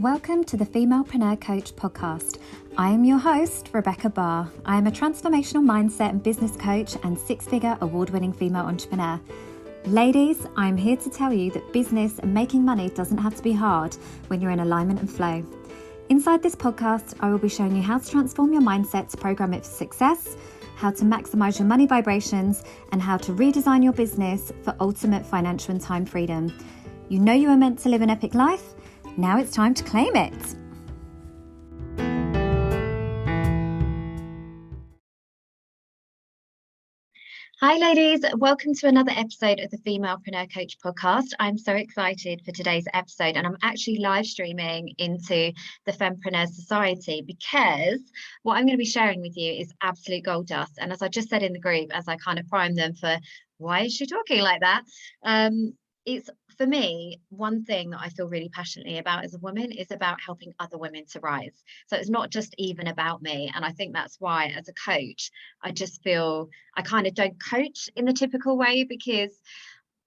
Welcome to the Femalepreneur Coach podcast. I am your host, Rebecca Barr. I am a transformational mindset and business coach and six-figure award-winning female entrepreneur. Ladies, I'm here to tell you that business and making money doesn't have to be hard when you're in alignment and flow. Inside this podcast, I will be showing you how to transform your mindset to program it for success, how to maximize your money vibrations, and how to redesign your business for ultimate financial and time freedom. You know you are meant to live an epic life. Now it's time to claim it. Hi ladies, welcome to another episode of the Femalepreneur Coach podcast. I'm so excited for today's episode, and I'm actually live streaming into the Fempreneur Society because what I'm going to be sharing with you is absolute gold dust. And as I just said in the group, as I kind of prime them for why is she talking like that? It's, for me, one thing that I feel really passionately about as a woman is about helping other women to rise. So it's not just even about me. And I think that's why, as a coach, I just feel I kind of don't coach in the typical way, because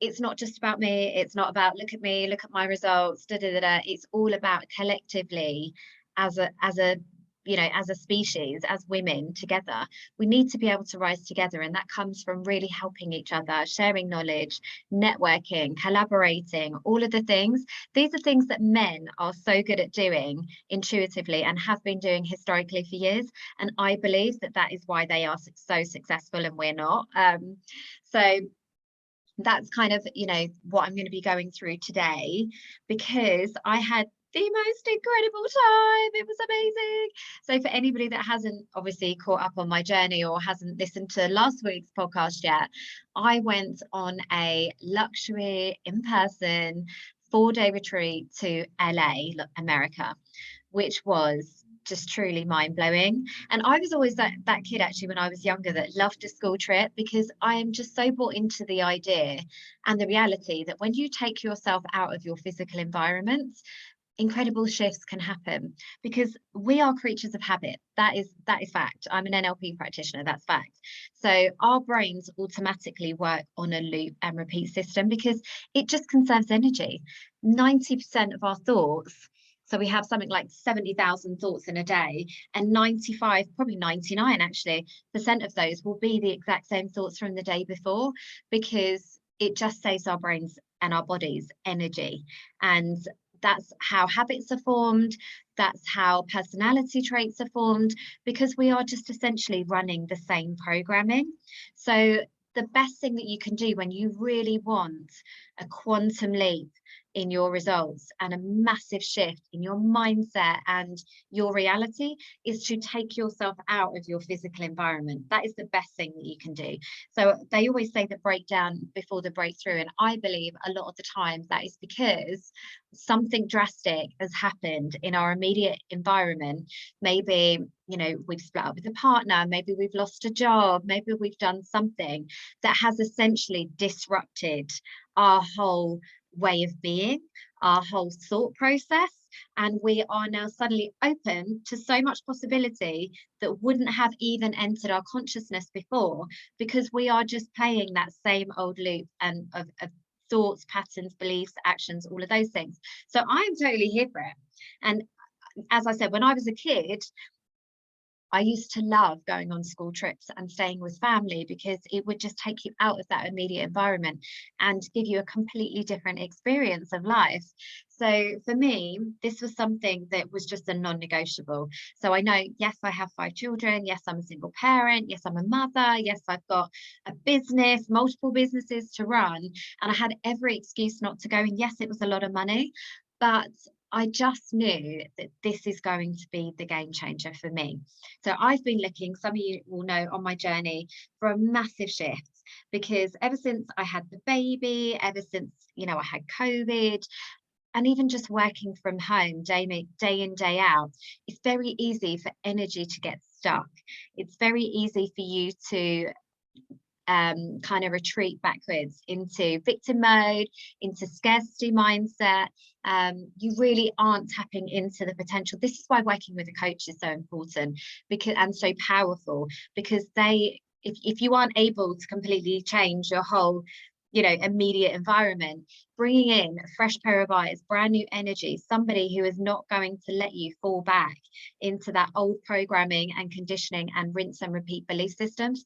it's not just about me. It's not about look at me, look at my results, da da da da. It's all about collectively as a species, as women together, we need to be able to rise together. And that comes from really helping each other, sharing knowledge, networking, collaborating, all of the things. These are things that men are so good at doing intuitively and have been doing historically for years. And I believe that that is why they are so successful and we're not. So that's kind of, what I'm going to be going through today, because I had the most incredible time. It was amazing. So for anybody that hasn't obviously caught up on my journey or hasn't listened to last week's podcast yet, I went on a luxury in-person 4-day retreat to LA, America, which was just truly mind-blowing. And I was always that kid, actually, when I was younger, that loved a school trip, because I am just so bought into the idea and the reality that when you take yourself out of your physical environment, incredible shifts can happen, because we are creatures of habit. That is fact. I'm an NLP practitioner. That's fact. So our brains automatically work on a loop and repeat system because it just conserves energy. 90% of our thoughts, so we have something like 70,000 thoughts in a day, and 95, probably 99 actually, % of those will be the exact same thoughts from the day before, because it just saves our brains and our bodies energy. And that's how habits are formed. That's how personality traits are formed, because we are just essentially running the same programming. So the best thing that you can do when you really want a quantum leap in your results and a massive shift in your mindset and your reality is to take yourself out of your physical environment. That is the best thing that you can do. So they always say the breakdown before the breakthrough, and I believe a lot of the time that is because something drastic has happened in our immediate environment. Maybe we've split up with a partner, maybe we've lost a job, maybe we've done something that has essentially disrupted our whole way of being, our whole thought process, and we are now suddenly open to so much possibility that wouldn't have even entered our consciousness before, because we are just playing that same old loop and of thoughts, patterns, beliefs, actions, all of those things. So I'm totally here for it. And as I said, when I was a kid, I used to love going on school trips and staying with family, because it would just take you out of that immediate environment and give you a completely different experience of life. So for me, this was something that was just a non-negotiable. So I know, yes, I have 5 children. Yes, I'm a single parent. Yes, I'm a mother. Yes, I've got a business, multiple businesses to run. And I had every excuse not to go. And yes, it was a lot of money, but I just knew that this is going to be the game changer for me. So I've been looking, some of you will know, on my journey for a massive shift, because ever since I had the baby, ever since, I had COVID, and even just working from home day in, day out, it's very easy for energy to get stuck. It's very easy for you to kind of retreat backwards into victim mode, into scarcity mindset. You really aren't tapping into the potential. This is why working with a coach is so important, and so powerful, because if you aren't able to completely change your whole immediate environment, bringing in a fresh pair of eyes, brand new energy, somebody who is not going to let you fall back into that old programming and conditioning and rinse and repeat belief systems,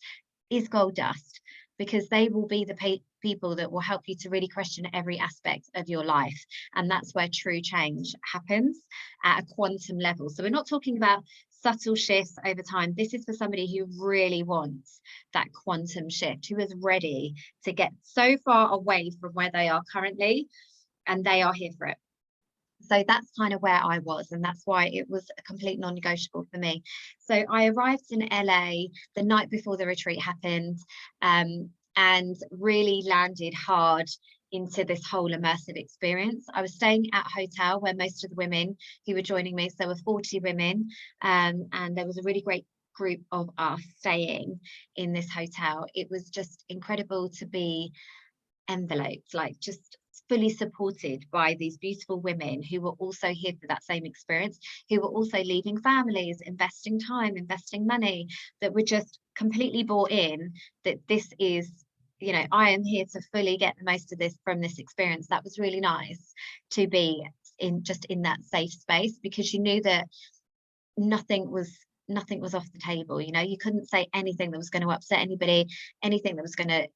is gold dust, because they will be the people that will help you to really question every aspect of your life. And that's where true change happens at a quantum level. So we're not talking about subtle shifts over time. This is for somebody who really wants that quantum shift, who is ready to get so far away from where they are currently, and they are here for it. So that's kind of where I was, and that's why it was a complete non-negotiable for me. So I arrived in LA the night before the retreat happened, and really landed hard into this whole immersive experience. I was staying at a hotel where most of the women who were joining me, so there were 40 women, and there was a really great group of us staying in this hotel. It was just incredible to be enveloped, like just fully supported by these beautiful women who were also here for that same experience, who were also leaving families, investing time, investing money, that were just completely bought in that this is, I am here to fully get the most of this from this experience. That was really nice to be in that safe space, because you knew that nothing was off the table. You couldn't say anything that was going to upset anybody, anything that was going to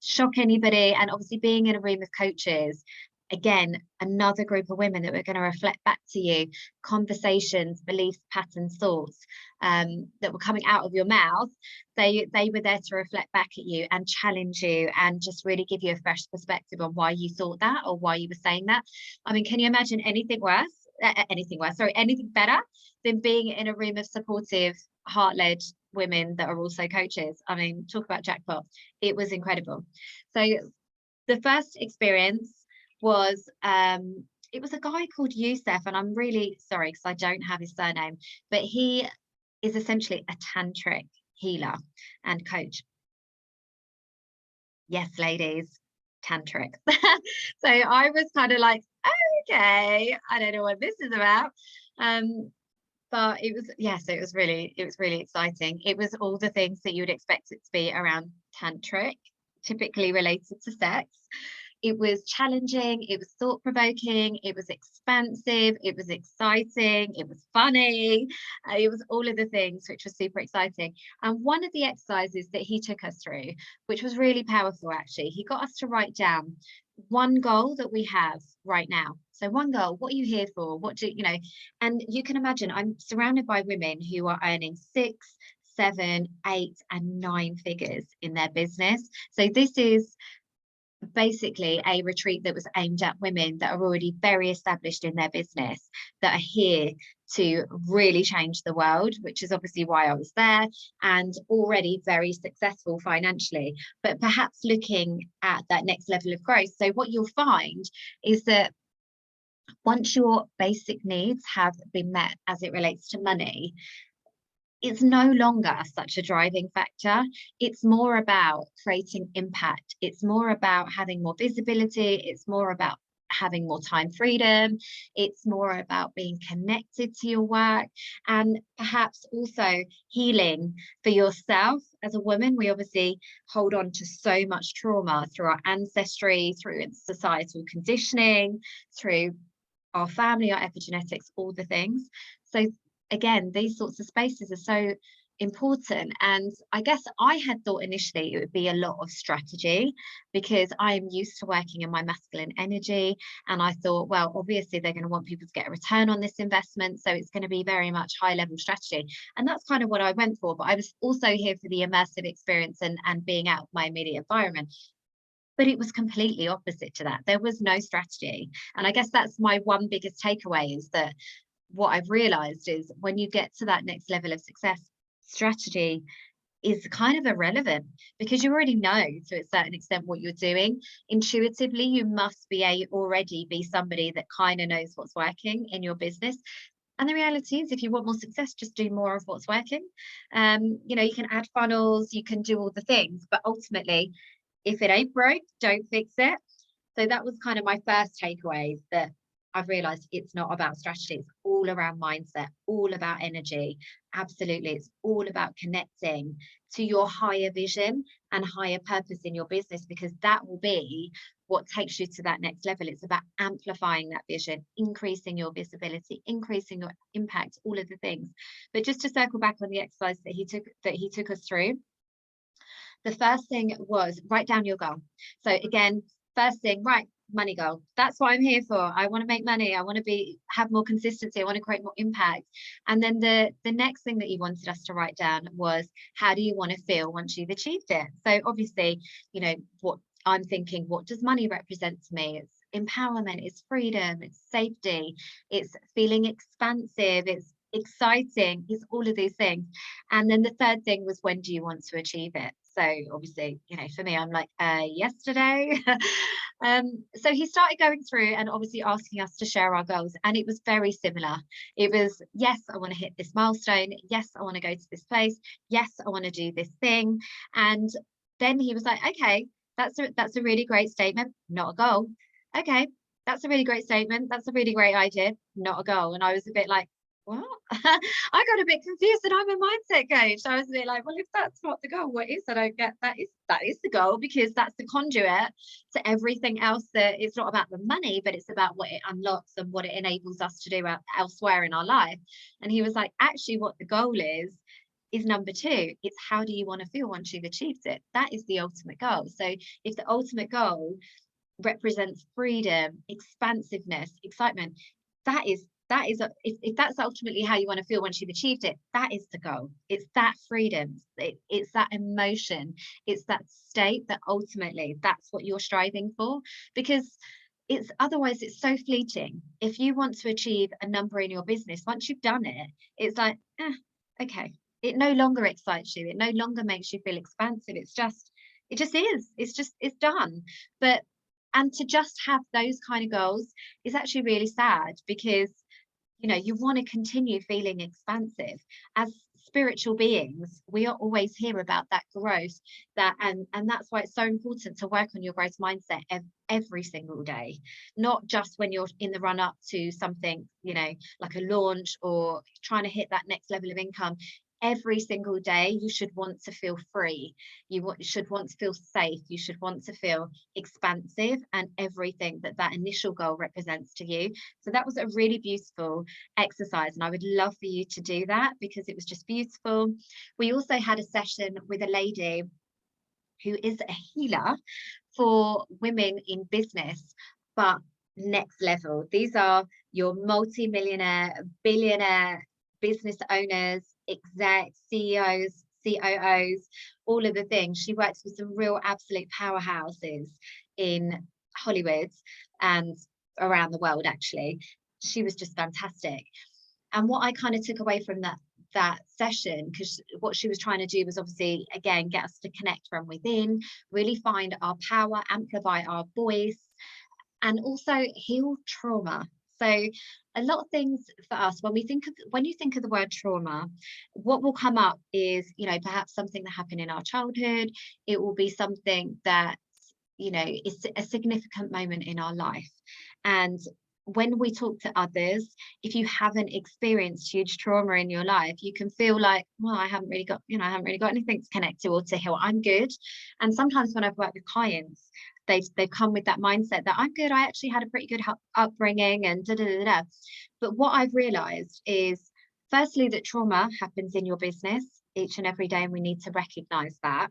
shock anybody. And obviously being in a room of coaches, again, another group of women that were going to reflect back to you conversations, beliefs, patterns, thoughts that were coming out of your mouth. They were there to reflect back at you and challenge you and just really give you a fresh perspective on why you thought that or why you were saying that. I mean, can you imagine anything better than being in a room of supportive, heart-led women that are also coaches? I mean, talk about jackpot. It was incredible. So the first experience was it was a guy called Youssef, and I'm really sorry because I don't have his surname, but he is essentially a tantric healer and coach. Yes, ladies, tantric. So I was kind of like, okay, I don't know what this is about. But it was, so it was really exciting. It was all the things that you would expect it to be around tantric, typically related to sex. It was challenging, it was thought-provoking, it was expansive, it was exciting, it was funny, it was all of the things, which was super exciting. And one of the exercises that he took us through, which was really powerful actually, he got us to write down one goal that we have right now. So one goal, what are you here for? And you can imagine I'm surrounded by women who are earning 6, 7, 8, and 9 figures in their business. So this is basically a retreat that was aimed at women that are already very established in their business, that are here to really change the world, which is obviously why I was there, and already very successful financially, but perhaps looking at that next level of growth. So what you'll find is that once your basic needs have been met as it relates to money, it's no longer such a driving factor. It's more about creating impact. It's more about having more visibility. It's more about having more time freedom. It's more about being connected to your work, and perhaps also healing for yourself. As a woman, we obviously hold on to so much trauma through our ancestry, through societal conditioning, through our family, our epigenetics, all the things. So again, these sorts of spaces are so important. And I guess I had thought initially it would be a lot of strategy, because I am used to working in my masculine energy. And I thought, well, obviously they're going to want people to get a return on this investment, so it's going to be very much high level strategy. And that's kind of what I went for. But I was also here for the immersive experience and being out of my immediate environment. But it was completely opposite to that. There was no strategy. And I guess that's my one biggest takeaway, is that what I've realized is when you get to that next level of success, strategy is kind of irrelevant, because you already know to a certain extent what you're doing. Intuitively, you must already be somebody that kind of knows what's working in your business. And the reality is, if you want more success, just do more of what's working. You can add funnels, you can do all the things, but ultimately, if it ain't broke, don't fix it. So that was kind of my first takeaway, that I've realized it's not about strategy. It's all around mindset, all about energy. Absolutely. It's all about connecting to your higher vision and higher purpose in your business, because that will be what takes you to that next level. It's about amplifying that vision, increasing your visibility, increasing your impact, all of the things. But just to circle back on the exercise that he took us through, the first thing was write down your goal. So again, first thing, right, money goal. That's what I'm here for. I want to make money. I want to have more consistency. I want to create more impact. And then the next thing that he wanted us to write down was, how do you want to feel once you've achieved it? So obviously, you know, what I'm thinking, what does money represent to me? It's empowerment, it's freedom, it's safety, it's feeling expansive, it's exciting, it's all of these things. And then the third thing was, when do you want to achieve it? So obviously, you know, for me, I'm like, yesterday. So he started going through and obviously asking us to share our goals, and it was very similar. It was, yes, I want to hit this milestone. Yes, I want to go to this place. Yes, I want to do this thing. And then he was like, okay, that's a really great statement, not a goal. Okay, that's a really great statement. That's a really great idea, not a goal. And I was a bit like, what? I got a bit confused, and I'm a mindset coach. I was a bit like, well, if that's not the goal, what is? I don't get that. Is the goal, because that's the conduit to everything else. That it's not about the money, but it's about what it unlocks and what it enables us to do elsewhere in our life. And he was like, actually, what the goal is number two. It's, how do you want to feel once you've achieved it? That is the ultimate goal. So if the ultimate goal represents freedom, expansiveness, excitement, if that's ultimately how you want to feel once you've achieved it, that is the goal. It's that freedom, it's that emotion, it's that state that ultimately that's what you're striving for. Because it's otherwise it's so fleeting. If you want to achieve a number in your business, once you've done it, it's like, okay, it no longer excites you, it no longer makes you feel expansive. It just is, it's done. But and to just have those kind of goals is actually really sad, because you know, you want to continue feeling expansive. As spiritual beings, we are always here about that growth, and that's why it's so important to work on your growth mindset every single day, not just when you're in the run up to something, you know, like a launch or trying to hit that next level of income. Every single day you should want to feel free, should want to feel safe, you should want to feel expansive, and everything that initial goal represents to you. So that was a really beautiful exercise, and I would love for you to do that, because it was just beautiful. We also had a session with a lady who is a healer for women in business, but next level. These are your multi-millionaire, billionaire business owners, execs, CEOs, COOs, all of the things. She works with some real absolute powerhouses in Hollywood and around the world, actually. She was just fantastic. And what I kind of took away from that session, because what she was trying to do was obviously, again, get us to connect from within, really find our power, amplify our voice, and also heal trauma. So a lot of things for us, when you think of the word trauma, what will come up is, you know, perhaps something that happened in our childhood. It will be something that, you know, is a significant moment in our life. And when we talk to others, if you haven't experienced huge trauma in your life, you can feel like, well, I haven't really got anything to connect to or to heal. I'm good. And sometimes when I've worked with clients, they've come with that mindset that I'm good. I actually had a pretty good upbringing and da da da da. But what I've realized is, firstly, that trauma happens in your business each and every day, and we need to recognize that.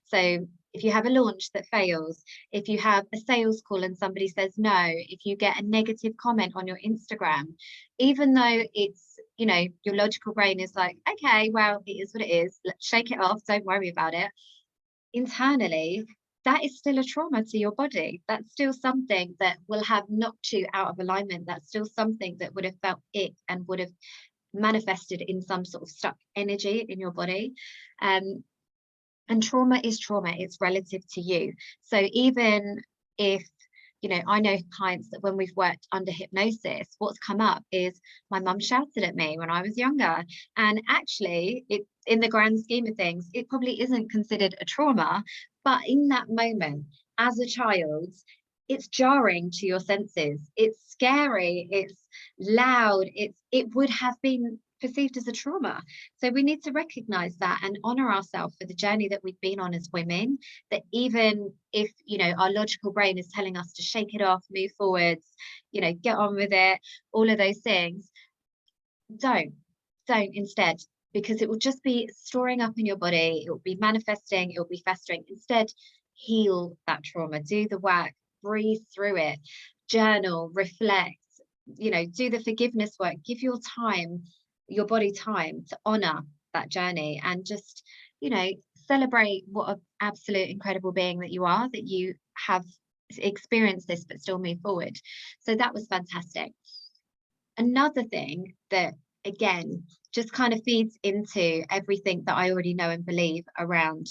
So if you have a launch that fails, if you have a sales call and somebody says no, if you get a negative comment on your Instagram, even though it's, you know, your logical brain is like, okay, well, it is what it is, let's shake it off, don't worry about it. Internally, that is still a trauma to your body. That's still something that will have knocked you out of alignment. That's still something that would have felt ick and would have manifested in some sort of stuck energy in your body. And trauma is trauma, it's relative to you. So even if, you know, I know clients that when we've worked under hypnosis, what's come up is, my mum shouted at me when I was younger. And actually, it, in the grand scheme of things, it probably isn't considered a trauma. But in that moment, as a child, it's jarring to your senses, it's scary, it's loud, it would have been perceived as a trauma. So we need to recognize that and honor ourselves for the journey that we've been on as women, that even if, you know, our logical brain is telling us to shake it off, move forwards, you know, get on with it, all of those things, don't instead, because it will just be storing up in your body, it will be manifesting, it will be festering. Instead, heal that trauma, do the work, breathe through it, journal, reflect, you know, do the forgiveness work, give your time, your body time to honor that journey, and just, you know, celebrate what an absolute incredible being that you are, that you have experienced this but still move forward. So that was fantastic. Another thing that, again, just kind of feeds into everything that I already know and believe around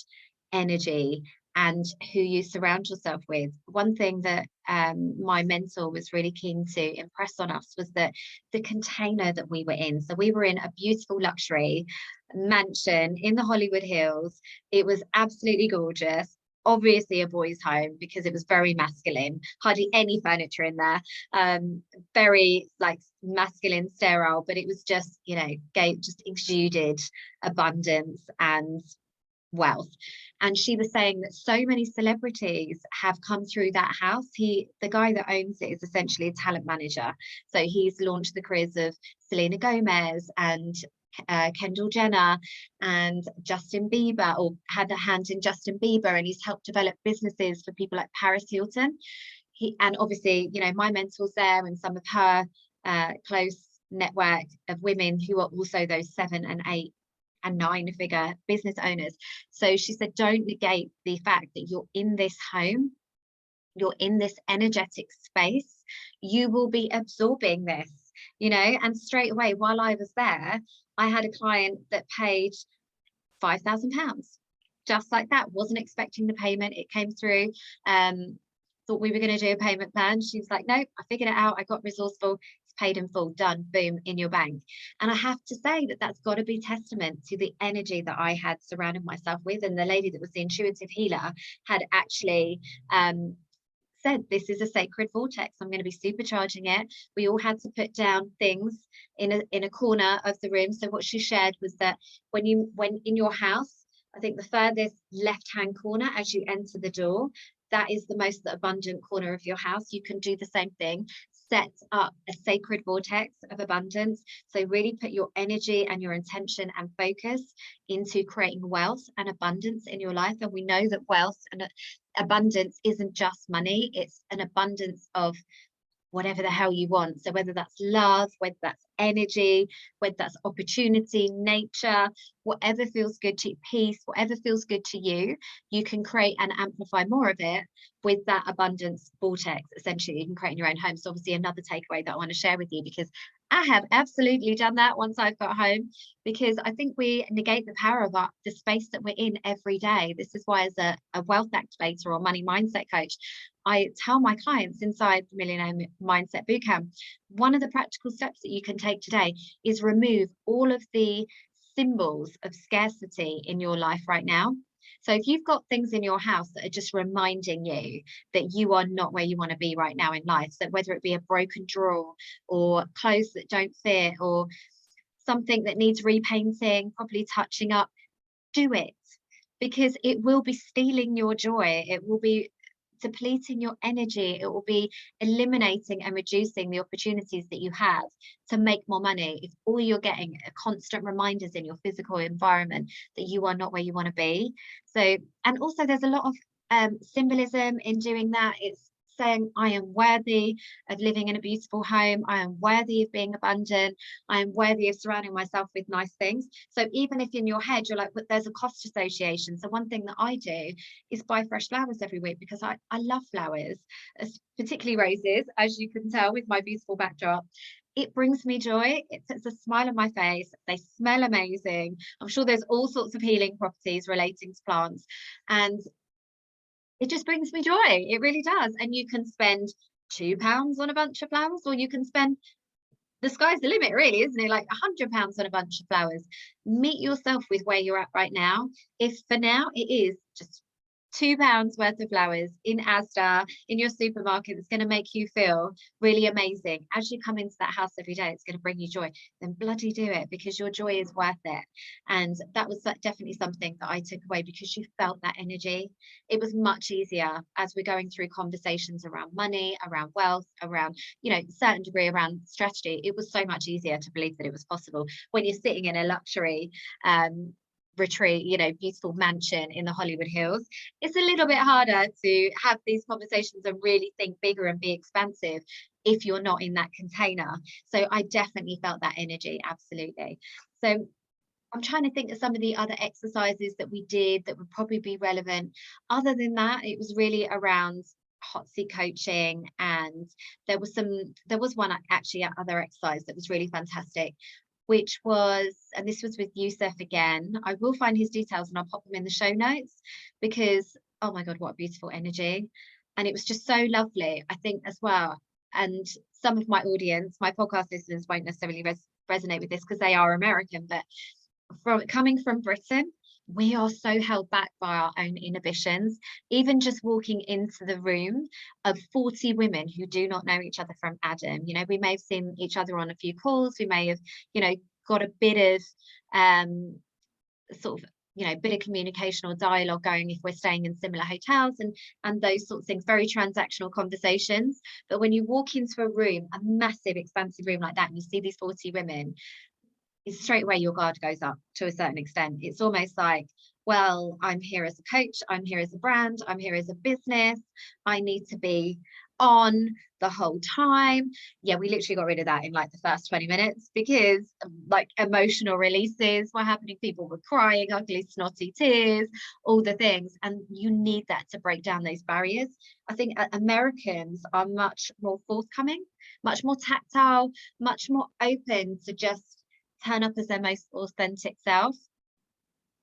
energy and who you surround yourself with. One thing that my mentor was really keen to impress on us was that the container that we were in. So we were in a beautiful luxury mansion in the Hollywood Hills. It was absolutely gorgeous. Obviously a boys' home because it was very masculine, hardly any furniture in there, very like masculine, sterile, but it was just, you know, just exuded abundance and wealth. And she was saying that so many celebrities have come through that house. The guy that owns it is essentially a talent manager, so he's launched the careers of Selena Gomez and Kendall Jenner and Justin Bieber, or had a hand in Justin Bieber, and he's helped develop businesses for people like Paris Hilton. And obviously, you know, my mentor's there and some of her close network of women who are also those 7 and 8 and 9-figure business owners. So she said, don't negate the fact that you're in this home, you're in this energetic space, you will be absorbing this, you know. And straight away, while I was there, I had a client that paid £5,000 just like that. Wasn't expecting the payment, it came through. Thought we were going to do a payment plan. She was like, nope, I figured it out, I got resourceful, it's paid in full, done, boom, in your bank. And I have to say that that's got to be testament to the energy that I had surrounded myself with. And the lady that was the intuitive healer had actually said, this is a sacred vortex, I'm going to be supercharging it. We all had to put down things in a corner of the room. So what she shared was that when in your house, I think the furthest left hand corner as you enter the door, that is the most abundant corner of your house. You can do the same thing, set up a sacred vortex of abundance. So really put your energy and your intention and focus into creating wealth and abundance in your life. And we know that wealth and abundance isn't just money, it's an abundance of whatever the hell you want. So whether that's love, whether that's energy, whether that's opportunity, nature, whatever feels good to you, peace, whatever feels good to you, you can create and amplify more of it with that abundance vortex. Essentially, you can create in your own home. So obviously another takeaway that I want to share with you, because I have absolutely done that once I've got home, because I think we negate the power of the space that we're in every day. This is why, as a wealth activator or money mindset coach, I tell my clients inside the Millionaire Mindset Bootcamp, one of the practical steps that you can take today is remove all of the symbols of scarcity in your life right now. So if you've got things in your house that are just reminding you that you are not where you want to be right now in life, so whether it be a broken drawer or clothes that don't fit or something that needs repainting, probably touching up, do it, because it will be stealing your joy. It will be depleting your energy. It will be eliminating and reducing the opportunities that you have to make more money if all you're getting are constant reminders in your physical environment that you are not where you want to be. So, and also there's a lot of symbolism in doing that. It's saying, I am worthy of living in a beautiful home, I am worthy of being abundant, I am worthy of surrounding myself with nice things. So even if in your head you're like, but there's a cost association, so one thing that I do is buy fresh flowers every week, because I love flowers, particularly roses, as you can tell with my beautiful backdrop. It brings me joy, it puts a smile on my face, they smell amazing. I'm sure there's all sorts of healing properties relating to plants, and it just brings me joy. It really does. And you can spend £2 on a bunch of flowers, or you can spend, the sky's the limit, really, isn't it? Like £100 on a bunch of flowers. Meet yourself with where you're at right now. If for now it is just £2 worth of flowers in Asda, in your supermarket, that's going to make you feel really amazing as you come into that house every day, it's going to bring you joy, then bloody do it, because your joy is worth it. And that was definitely something that I took away, because you felt that energy. It was much easier as we're going through conversations around money, around wealth, around, a certain degree around strategy. It was so much easier to believe that it was possible when you're sitting in a luxury retreat, beautiful mansion in the Hollywood Hills. It's a little bit harder to have these conversations and really think bigger and be expansive if you're not in that container. So I definitely felt that energy, absolutely. So I'm trying to think of some of the other exercises that we did that would probably be relevant. Other than that, it was really around hot seat coaching, and there was one actually other exercise that was really fantastic, which was, and this was with Yusuf again. I will find his details and I'll pop them in the show notes, because oh my god, what a beautiful energy. And it was just so lovely, I think, as well. And some of my audience, my podcast listeners, won't necessarily resonate with this because they are American, but coming from Britain, we are so held back by our own inhibitions. Even just walking into the room of 40 women who do not know each other from Adam, we may have seen each other on a few calls, we may have, got a bit of sort of, bit of communication or dialogue going if we're staying in similar hotels, and those sorts of things, very transactional conversations. But when you walk into a room, a massive expansive room like that, and you see these 40 women, is straight away your guard goes up to a certain extent. It's almost like, well, I'm here as a coach, I'm here as a brand, I'm here as a business, I need to be on the whole time. Yeah, we literally got rid of that in like the first 20 minutes, because like emotional releases were happening. People were crying, ugly, snotty tears, all the things. And you need that to break down those barriers. I think Americans are much more forthcoming, much more tactile, much more open to just turn up as their most authentic self,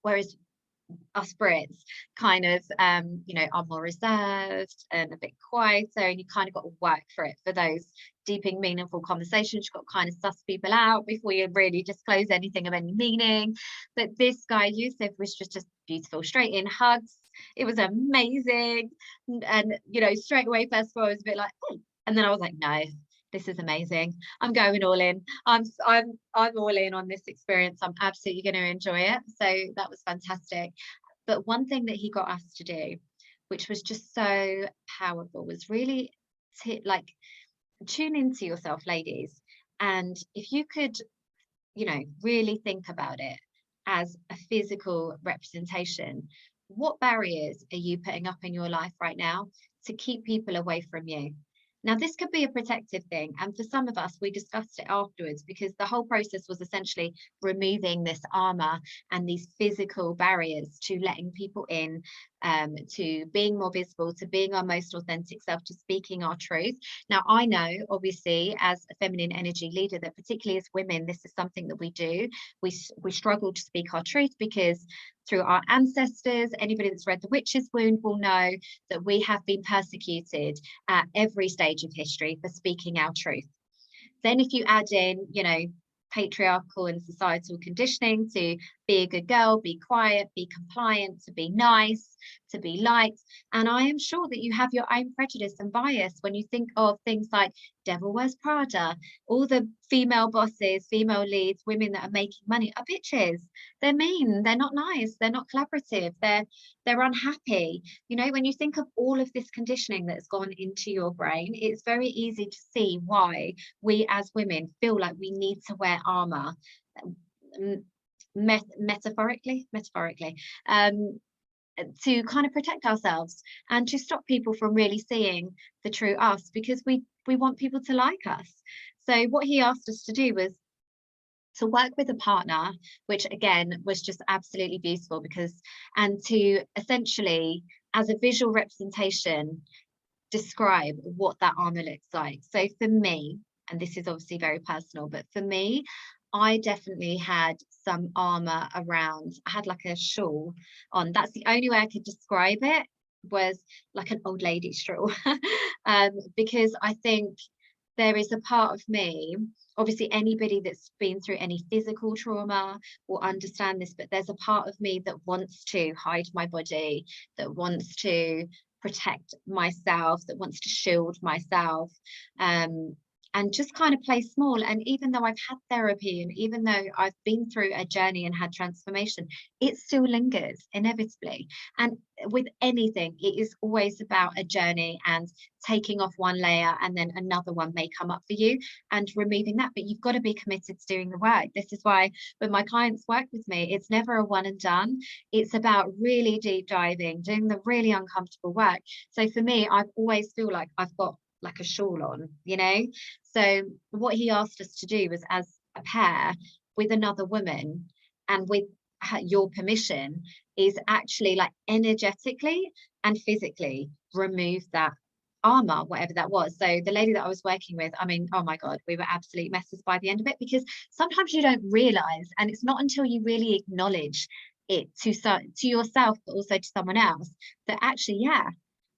whereas us Brits kind of are more reserved and a bit quieter, and you kind of got to work for it, for those deeping, meaningful conversations. You've got to kind of suss people out before you really disclose anything of any meaning. But this guy Yusuf was just beautiful, straight in hugs. It was amazing. And straight away, first of all, I was a bit like, oh. And then I was like, no, this is amazing. I'm going all in. I'm all in on this experience. I'm absolutely going to enjoy it. So that was fantastic. But one thing that he got us to do, which was just so powerful, was really tune into yourself, ladies. And if you could, really think about it as a physical representation, what barriers are you putting up in your life right now to keep people away from you? Now, this could be a protective thing. And for some of us, we discussed it afterwards, because the whole process was essentially removing this armor and these physical barriers to letting people in, to being more visible, to being our most authentic self, to speaking our truth. Now, I know, obviously, as a feminine energy leader, that particularly as women, this is something that we do. We struggle to speak our truth, because through our ancestors, anybody that's read The Witch's Wound will know that we have been persecuted at every stage of history for speaking our truth. Then if you add in, patriarchal and societal conditioning to be a good girl, be quiet, be compliant, to be nice, to be liked. And I am sure that you have your own prejudice and bias when you think of things like Devil Wears Prada. All the female bosses, female leads, women that are making money are bitches. They're mean, they're not nice, they're not collaborative, they're unhappy. When you think of all of this conditioning that's gone into your brain, it's very easy to see why we as women feel like we need to wear armor, metaphorically, to kind of protect ourselves and to stop people from really seeing the true us, because we want people to like us. So what he asked us to do was to work with a partner, which again was just absolutely beautiful, and to essentially, as a visual representation, describe what that armor looks like. So for me, and this is obviously very personal, but for me, I definitely had some armor around. I had like a shawl on. That's the only way I could describe it, was like an old lady shawl. Because I think there is a part of me, obviously anybody that's been through any physical trauma will understand this, but there's a part of me that wants to hide my body, that wants to protect myself, that wants to shield myself, and just kind of play small. And even though I've had therapy, and even though I've been through a journey and had transformation, it still lingers inevitably. And with anything, it is always about a journey and taking off one layer, and then another one may come up for you, and removing that. But you've got to be committed to doing the work. This is why when my clients work with me, it's never a one and done. It's about really deep diving, doing the really uncomfortable work. So for me, I've always feel like I've got like a shawl on, you know. So what he asked us to do was, as a pair with another woman and with your permission, is actually like energetically and physically remove that armor, whatever that was. So the lady that I was working with, I mean, oh my God, we were absolute messes by the end of it, because sometimes you don't realize, and it's not until you really acknowledge it to yourself, but also to someone else, that actually, yeah,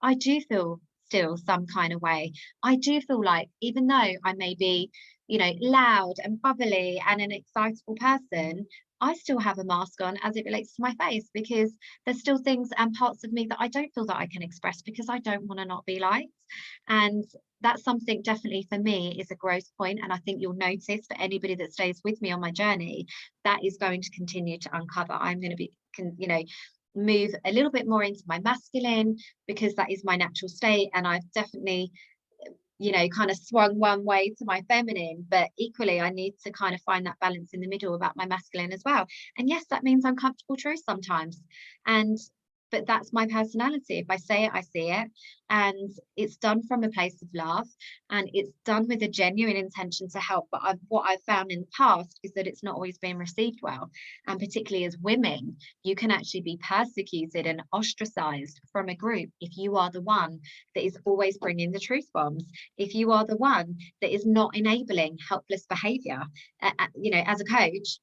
I do feel still some kind of way. I do feel like, even though I may be, you know, loud and bubbly and an excitable person, I still have a mask on as it relates to my face, because there's still things and parts of me that I don't feel that I can express, because I don't want to not be liked. And that's something definitely for me is a growth point. And I think you'll notice, for anybody that stays with me on my journey, that is going to continue to uncover. I'm going to be, you know, move a little bit more into my masculine, because that is my natural state. And I've definitely, you know, kind of swung one way to my feminine, but equally I need to kind of find that balance in the middle about my masculine as well. And yes, that means uncomfortable truth sometimes. But that's my personality. If I say it, I see it. And it's done from a place of love, and it's done with a genuine intention to help. But what I've found in the past is that it's not always been received well. And particularly as women, you can actually be persecuted and ostracized from a group if you are the one that is always bringing the truth bombs, if you are the one that is not enabling helpless behavior. You know, as a coach,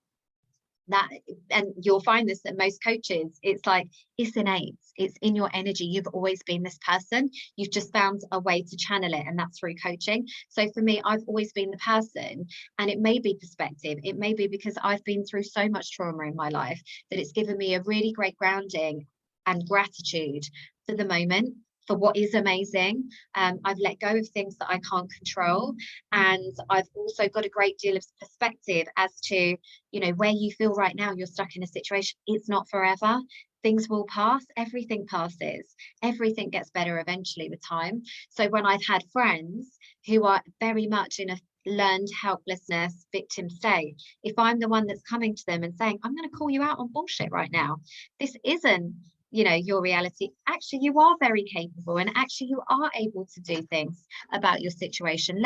that, and you'll find this at most coaches, it's like, it's innate, it's in your energy. You've always been this person, you've just found a way to channel it, and that's through coaching. So for me, I've always been the person, and it may be perspective, it may be because I've been through so much trauma in my life that it's given me a really great grounding and gratitude for the moment, for what is amazing. I've let go of things that I can't control, and I've also got a great deal of perspective as to, you know, where you feel right now you're stuck in a situation, it's not forever. Things will pass, everything passes, everything gets better eventually with time. So when I've had friends who are very much in a learned helplessness victim state, if I'm the one that's coming to them and saying, I'm going to call you out on bullshit right now, this isn't, you know, your reality, actually you are very capable, and actually you are able to do things about your situation.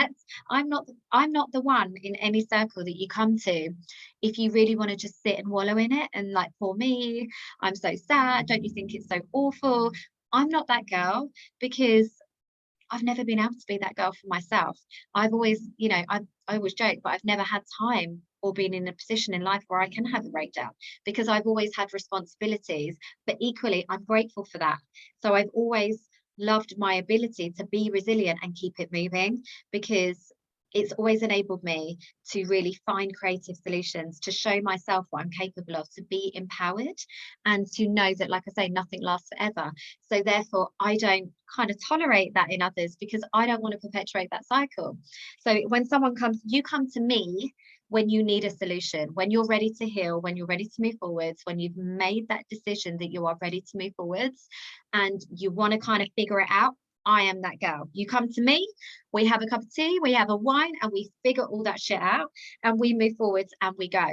I'm not the one in any circle that you come to if you really want to just sit and wallow in it and like, poor me, I'm so sad, don't you think it's so awful? I'm not that girl, because I've never been able to be that girl for myself. I've always, you know, I always joke, but I've never had time or been in a position in life where I can have a breakdown, because I've always had responsibilities. But equally, I'm grateful for that. So I've always loved my ability to be resilient and keep it moving, because it's always enabled me to really find creative solutions, to show myself what I'm capable of, to be empowered, and to know that, like I say, nothing lasts forever. So therefore, I don't kind of tolerate that in others, because I don't want to perpetuate that cycle. So when someone comes, you come to me when you need a solution, when you're ready to heal, when you're ready to move forwards, when you've made that decision that you are ready to move forwards, and you want to kind of figure it out. I am that girl. You come to me, we have a cup of tea, we have a wine, and we figure all that shit out, and we move forwards and we go.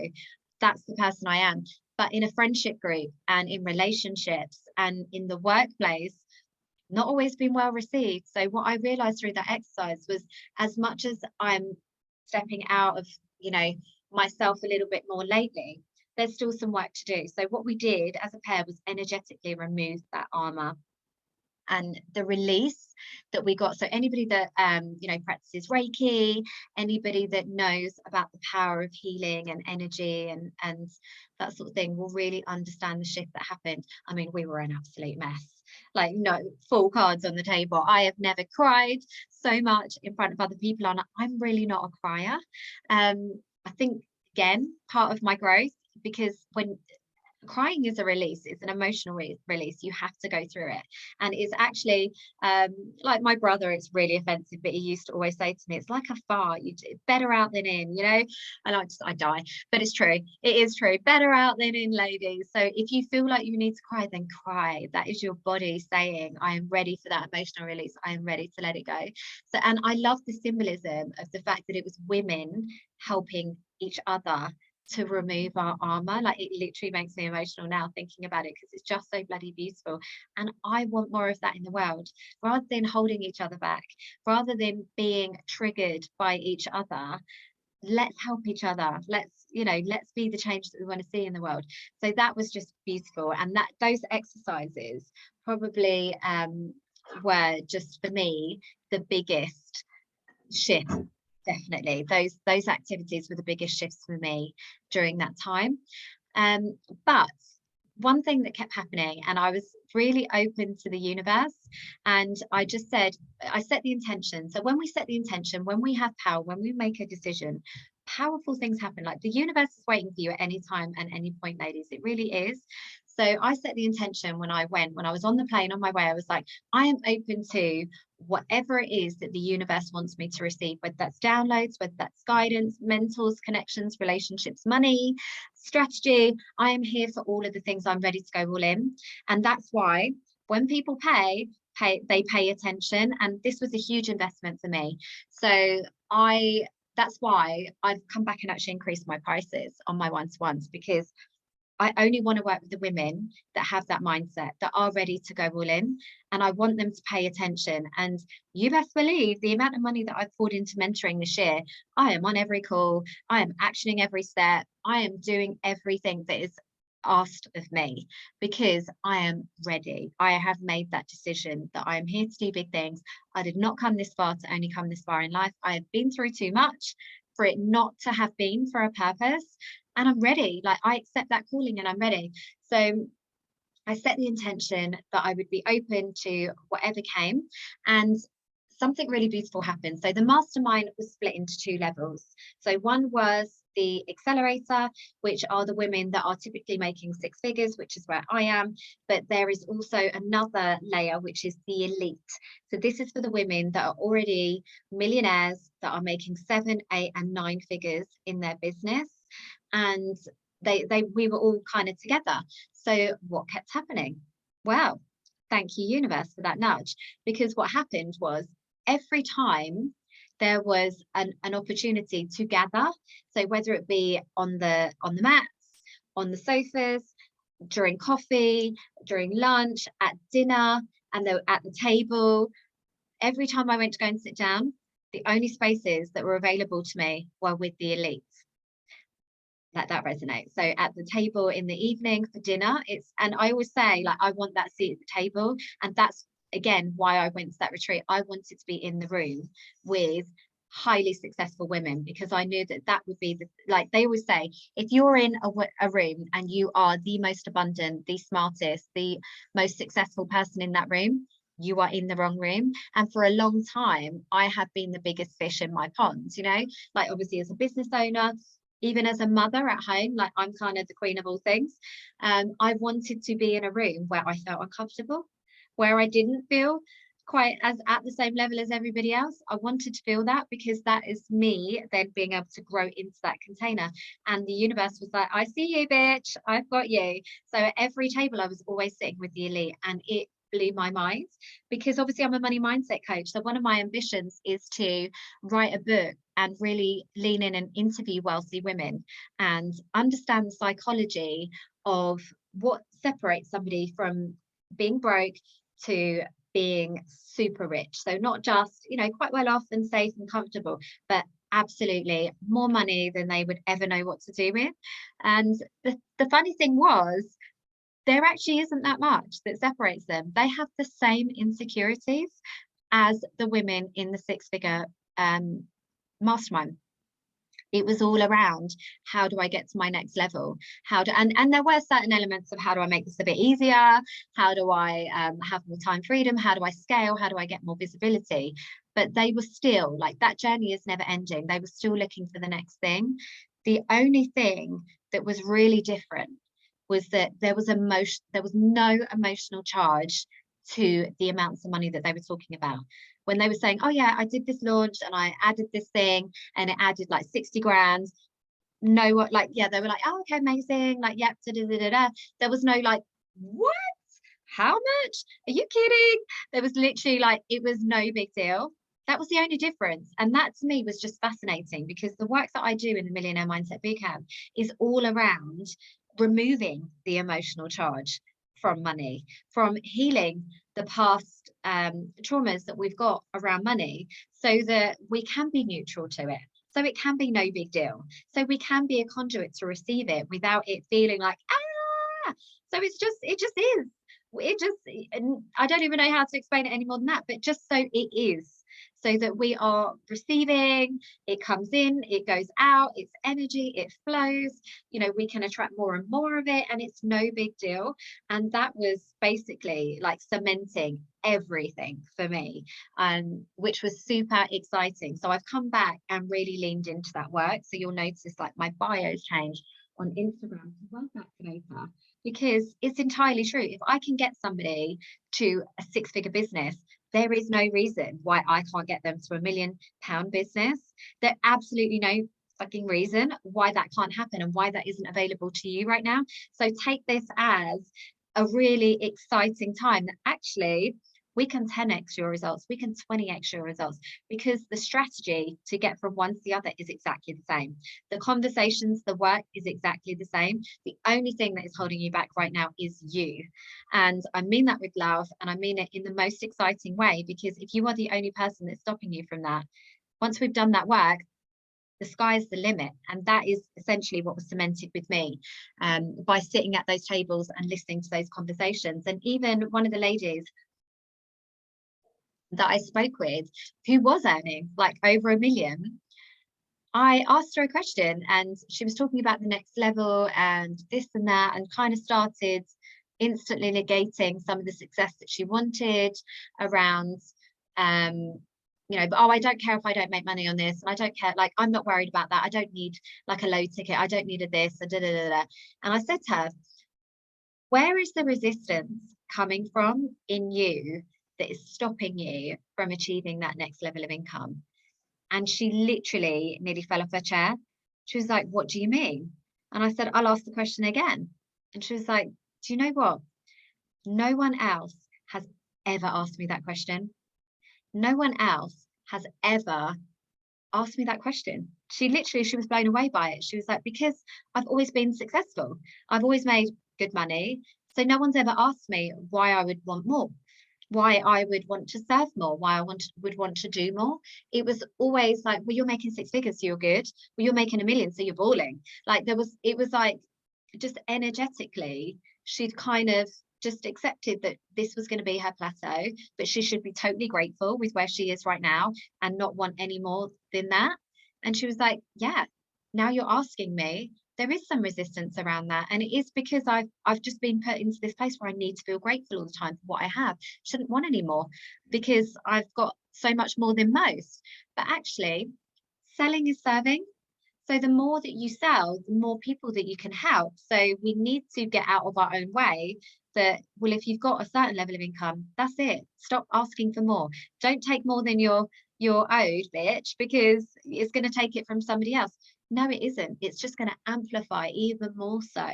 That's the person I am. But in a friendship group and in relationships and in the workplace, not always been well received. So what I realized through that exercise was, as much as I'm stepping out of, you know, myself a little bit more lately, there's still some work to do. So what we did as a pair was energetically remove that armor, and the release that we got. So anybody that you know, practices Reiki, anybody that knows about the power of healing and energy and that sort of thing, will really understand the shift that happened. I mean, we were an absolute mess. like, no, full cards on the table. I have never cried so much in front of other people, and I'm really not a crier. I think, again, part of my growth, because when crying is a release, it's an emotional release, you have to go through it. And it's actually, like my brother, it's really offensive, but he used to always say to me, it's like a fart, it's better out than in, you know. And I die, but it's true, it is true, better out than in, ladies. So if you feel like you need to cry, then cry. That is your body saying, I am ready for that emotional release, I am ready to let it go. So, and I love the symbolism of the fact that it was women helping each other to remove our armor. Like, it literally makes me emotional now thinking about it, because it's just so bloody beautiful. And I want more of that in the world, rather than holding each other back, rather than being triggered by each other. Let's help each other. Let's, you know, let's be the change that we want to see in the world. So that was just beautiful. And that those exercises probably were just, for me, the biggest shift. Definitely those activities were the biggest shifts for me during that time. But one thing that kept happening, and I was really open to the universe, and I just said, I set the intention. So when we set the intention, when we have power, when we make a decision, powerful things happen. Like, the universe is waiting for you at any time and any point, ladies. It really is. So I set the intention when I was on the plane on my way. I was like, I am open to whatever it is that the universe wants me to receive, whether that's downloads, whether that's guidance, mentors, connections, relationships, money, strategy. I am here for all of the things. I'm ready to go all in. And that's why when people they pay attention. And this was a huge investment for me. So that's why I've come back and actually increased my prices on my one-to-ones, because I only want to work with the women that have that mindset, that are ready to go all in, and I want them to pay attention. And you best believe the amount of money that I've poured into mentoring this year. I am on every call, I am actioning every step, I am doing everything that is asked of me, because I am ready. I have made that decision that I am here to do big things. I did not come this far to only come this far in life. I have been through too much for it not to have been for a purpose. And I'm ready. Like, I accept that calling and I'm ready. So I set the intention that I would be open to whatever came, and something really beautiful happened. So the mastermind was split into two levels. So one was the accelerator, which are the women that are typically making six figures, which is where I am. But there is also another layer, which is the elite. So this is for the women that are already millionaires, that are making 7, 8, and 9 figures in their business. And we were all kind of together. So what kept happening? Well, thank you, universe, for that nudge. Because what happened was, every time there was an opportunity to gather, so whether it be on the mats, on the sofas, during coffee, during lunch, at dinner, and at the table, every time I went to go and sit down, the only spaces that were available to me were with the elite. That resonates. So at the table in the evening for dinner, and I always say, like, I want that seat at the table. And that's, again, why I went to that retreat. I wanted to be in the room with highly successful women, because I knew that would be like they always say, if you're in a room and you are the most abundant, the smartest, the most successful person in that room, you are in the wrong room. And for a long time, I have been the biggest fish in my pond, you know, like, obviously as a business owner, even as a mother at home, like, I'm kind of the queen of all things. I wanted to be in a room where I felt uncomfortable, where I didn't feel quite as at the same level as everybody else. I wanted to feel that, because that is me then being able to grow into that container. And the universe was like, I see you, bitch, I've got you. So at every table, I was always sitting with the elite, and it blew my mind, because obviously I'm a money mindset coach. So one of my ambitions is to write a book and really lean in and interview wealthy women and understand the psychology of what separates somebody from being broke to being super rich. So not just, you know, quite well off and safe and comfortable, but absolutely more money than they would ever know what to do with. And the funny thing was, there actually isn't that much that separates them. They have the same insecurities as the women in the six-figure mastermind. It was all around, how do I get to my next level? And there were certain elements of, how do I make this a bit easier? How do I have more time freedom? How do I scale? How do I get more visibility? But they were still like, that journey is never ending. They were still looking for the next thing. The only thing that was really different was that there was no emotional charge to the amounts of money that they were talking about. When they were saying, oh yeah, I did this launch and I added this thing and it added like 60 grand. No, what, like, yeah, they were like, oh, okay, amazing. Like, yep, da, da, da, da, da. There was no like, what? How much? Are you kidding? There was literally like, it was no big deal. That was the only difference. And that to me was just fascinating, because the work that I do in the Millionaire Mindset Bootcamp is all around removing the emotional charge from money, from healing the past traumas that we've got around money, so that we can be neutral to it. So it can be no big deal. So we can be a conduit to receive it without it feeling like, ah. So it just is. I don't even know how to explain it any more than that, but just so it is. So that we are receiving, it comes in, it goes out, it's energy, it flows, you know, we can attract more and more of it, and it's no big deal. And that was basically like cementing everything for me, which was super exciting. So I've come back and really leaned into that work. So you'll notice like my bio's changed on Instagram to wealth activator, because it's entirely true. If I can get somebody to a 6-figure business, there is no reason why I can't get them to a £1 million business. There's absolutely no fucking reason why that can't happen and why that isn't available to you right now. So take this as a really exciting time that actually we can 10x your results, we can 20x your results, because the strategy to get from one to the other is exactly the same. The conversations, the work is exactly the same. The only thing that is holding you back right now is you. And I mean that with love, and I mean it in the most exciting way, because if you are the only person that's stopping you from that, once we've done that work, the sky's the limit. And that is essentially what was cemented with me, by sitting at those tables and listening to those conversations. And even one of the ladies that I spoke with, who was earning like over £1 million, I asked her a question, and she was talking about the next level and this and that, and kind of started instantly negating some of the success that she wanted around, you know, but, oh, I don't care if I don't make money on this, and I don't care, like, I'm not worried about that. I don't need like a low ticket. I don't need a this, da, da, da, da. And I said to her, where is the resistance coming from in you that is stopping you from achieving that next level of income? And she literally nearly fell off her chair. She was like, what do you mean? And I said, I'll ask the question again. And she was like, do you know what? No one else has ever asked me that question. No one else has ever asked me that question. She was blown away by it. She was like, because I've always been successful. I've always made good money. So no one's ever asked me why I would want more, why I would want to serve more, why I would want to do more. It was always like, well, you're making 6 figures, so you're good. Well, you're making $1 million, so you're balling. Like it was like, just energetically, she'd kind of just accepted that this was going to be her plateau, but she should be totally grateful with where she is right now and not want any more than that. And she was like, yeah, now you're asking me, there is some resistance around that. And it is because I've just been put into this place where I need to feel grateful all the time for what I have. Shouldn't want any more, because I've got so much more than most. But actually, selling is serving. So the more that you sell, the more people that you can help. So we need to get out of our own way that, well, if you've got a certain level of income, that's it. Stop asking for more. Don't take more than you're owed, bitch, because it's going to take it from somebody else. No, it isn't. It's just going to amplify even more so,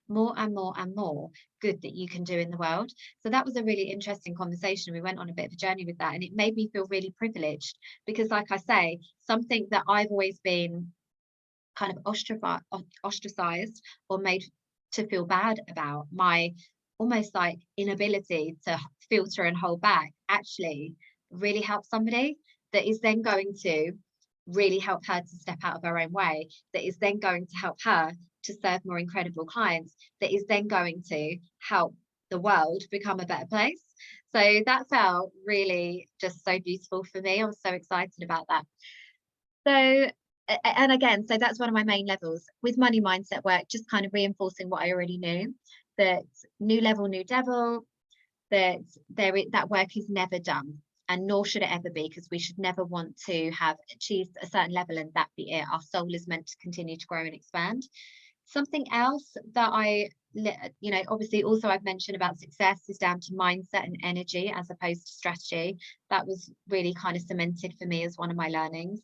more and more and more good that you can do in the world. So that was a really interesting conversation. We went on a bit of a journey with that, and it made me feel really privileged, because like I say, something that I've always been kind of ostracized or made to feel bad about, my almost like inability to filter and hold back, actually really help somebody that is then going to really help her to step out of her own way, that is then going to help her to serve more incredible clients, that is then going to help the world become a better place. So that felt really just so beautiful for me. I was so excited about that. So And again, so that's one of my main levels with money mindset work, just kind of reinforcing what I already knew, that new level, new devil, that that work is never done, and nor should it ever be, because we should never want to have achieved a certain level and that be it. Our soul is meant to continue to grow and expand. Something else that obviously also I've mentioned about success is down to mindset and energy as opposed to strategy. That was really kind of cemented for me as one of my learnings.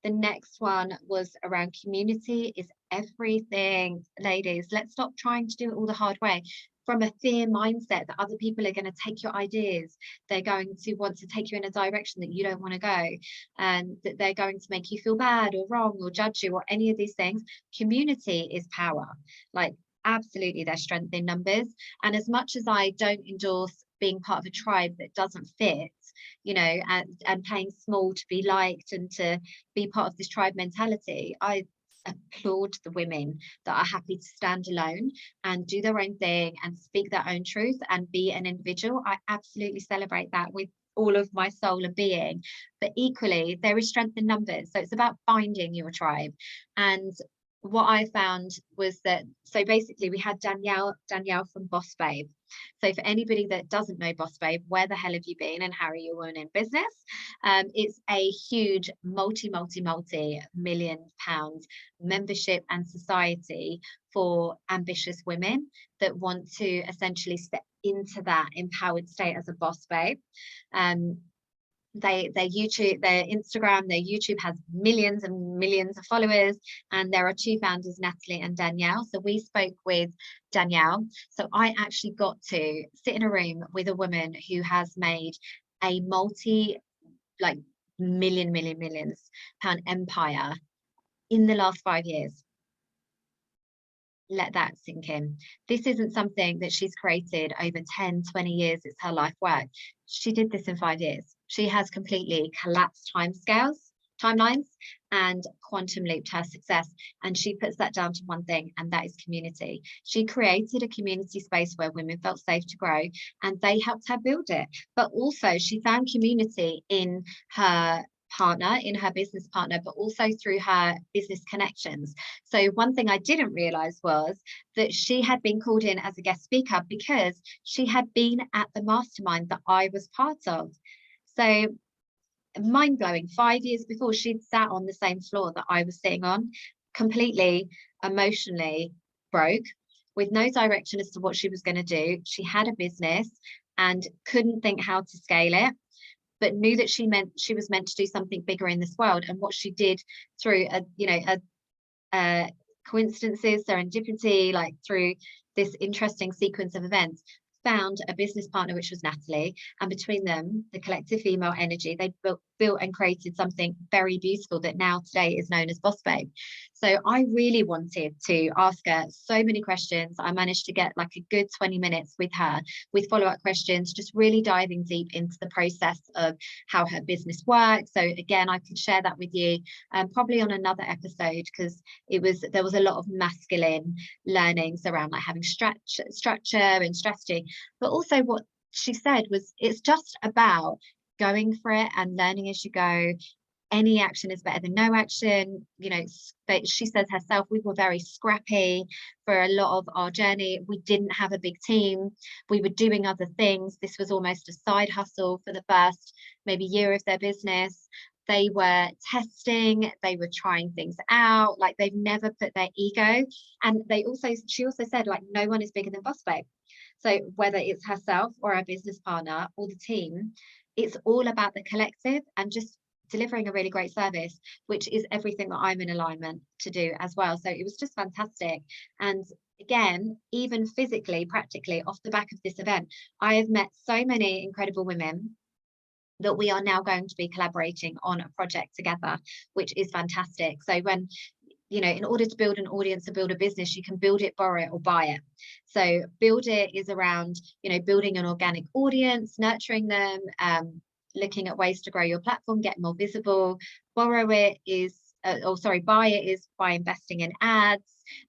The next one was around community is everything. Ladies, let's stop trying to do it all the hard way from a fear mindset that other people are going to take your ideas. They're going to want to take you in a direction that you don't want to go, and that they're going to make you feel bad or wrong or judge you or any of these things. Community is power. Like, absolutely, there's strength in numbers. And as much as I don't endorse being part of a tribe that doesn't fit, and playing small to be liked and to be part of this tribe mentality, I applaud the women that are happy to stand alone and do their own thing and speak their own truth and be an individual. I absolutely celebrate that with all of my soul and being. But equally, there is strength in numbers. So it's about finding your tribe. And what I found was that, so basically we had Danielle from Boss Babe. So for anybody that doesn't know Boss Babe, where the hell have you been and how are you in business? It's a huge multi-million pound membership and society for ambitious women that want to essentially step into that empowered state as a boss babe. Their Instagram, their YouTube has millions and millions of followers, and there are two founders, Natalie and Danielle. So we spoke with Danielle. So I actually got to sit in a room with a woman who has made a millions pound empire in the last 5 years. Let that sink in. This isn't something that she's created over 10, 20 years. It's her life work. She did this in 5 years. She has completely collapsed timelines, and quantum looped her success. And she puts that down to one thing, and that is community. She created a community space where women felt safe to grow, and they helped her build it. But also she found community in her partner, in her business partner, but also through her business connections. So one thing I didn't realize was that she had been called in as a guest speaker because she had been at the mastermind that I was part of. So mind-blowing. 5 years before, she'd sat on the same floor that I was sitting on, completely emotionally broke, with no direction as to what she was going to do. She had a business and couldn't think how to scale it, but knew that she was meant to do something bigger in this world. And what she did through a coincidences, serendipity, like through this interesting sequence of events, found a business partner, which was Natalie, and between them, the collective female energy, they built and created something very beautiful that now today is known as Boss Babe. So I really wanted to ask her so many questions. I managed to get like a good 20 minutes with her with follow-up questions, just really diving deep into the process of how her business works. So again, I could share that with you probably on another episode, because there was a lot of masculine learnings around like having structure and strategy. But also what she said was, it's just about going for it and learning as you go. Any action is better than no action. She says herself, we were very scrappy for a lot of our journey. We didn't have a big team. We were doing other things. This was almost a side hustle for the first maybe year of their business. They were testing, they were trying things out, like they've never put their ego. And she also said, like, no one is bigger than Boss Babe. So whether it's herself or her business partner or the team, it's all about the collective and just delivering a really great service, which is everything that I'm in alignment to do as well. So it was just fantastic. And again, even physically, practically off the back of this event, I have met so many incredible women that we are now going to be collaborating on a project together, which is fantastic. So when in order to build an audience or build a business, you can build it, borrow it, or buy it. So build it is around, building an organic audience, nurturing them, looking at ways to grow your platform, get more visible. Borrow it is buy it is by investing in ads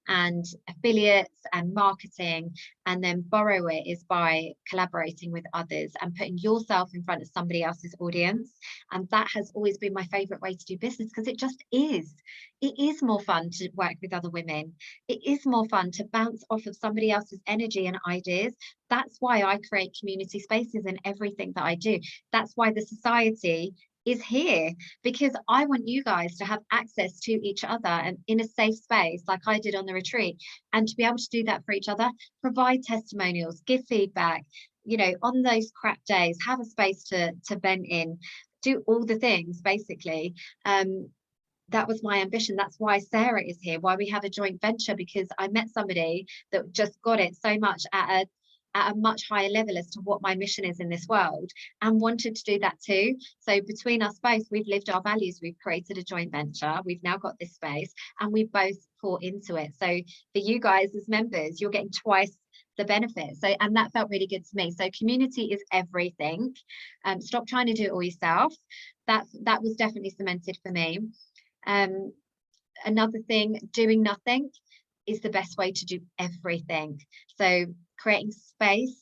and affiliates and marketing, and then borrow it is by collaborating with others and putting yourself in front of somebody else's audience. And that has always been my favorite way to do business, because it just is. It is more fun to work with other women. It is more fun to bounce off of somebody else's energy and ideas. That's why I create community spaces in everything that I do. That's why the society is here, because I want you guys to have access to each other and in a safe space like I did on the retreat, and to be able to do that for each other, provide testimonials, give feedback, you know, on those crap days, have a space to vent in, do all the things basically. That was my ambition. That's why Sarah is here, why we have a joint venture, because I met somebody that just got it so much at a much higher level as to what my mission is in this world, and wanted to do that too. So between us both, we've lived our values, we've created a joint venture, we've now got this space, and we both pour into it. So for you guys as members, you're getting twice the benefit. So, and that felt really good to me. So community is everything. Stop trying to do it all yourself. That was definitely cemented for me. Another thing, doing nothing is the best way to do everything. So creating space